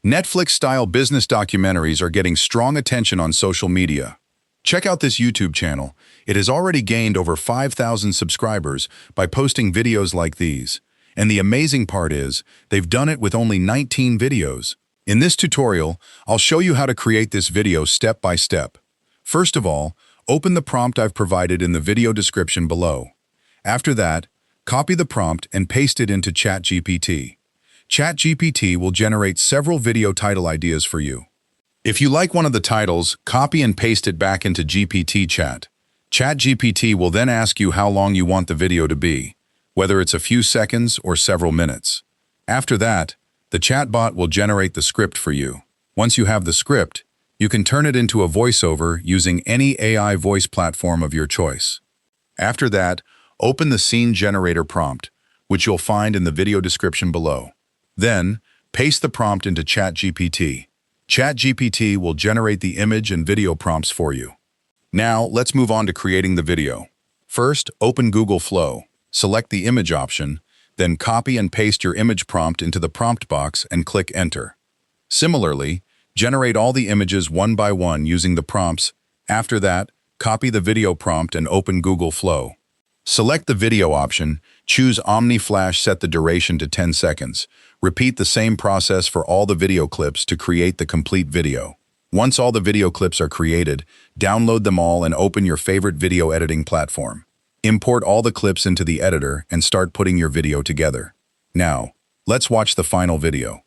Netflix-style business documentaries are getting strong attention on social media. Check out this YouTube channel. It has already gained over 5,000 subscribers by posting videos like these. And the amazing part is, they've done it with only 19 videos. In this tutorial, I'll show you how to create this video step by step. First of all, open the prompt I've provided in the video description below. After that, copy the prompt and paste it into ChatGPT. ChatGPT will generate several video title ideas for you. If you like one of the titles, copy and paste it back into GPT chat. ChatGPT will then ask you how long you want the video to be, whether it's a few seconds or several minutes. After that, the chatbot will generate the script for you. Once you have the script, you can turn it into a voiceover using any AI voice platform of your choice. After that, open the scene generator prompt, which you'll find in the video description below. Then, paste the prompt into ChatGPT. ChatGPT will generate the image and video prompts for you. Now, let's move on to creating the video. First, open Google Flow. Select the image option, then copy and paste your image prompt into the prompt box and click Enter. Similarly, generate all the images one by one using the prompts. After that, copy the video prompt and open Google Flow. Select the video option, choose Omni Flash, set the duration to 10 seconds. Repeat the same process for all the video clips to create the complete video. Once all the video clips are created, download them all and open your favorite video editing platform. Import all the clips into the editor and start putting your video together. Now, let's watch the final video.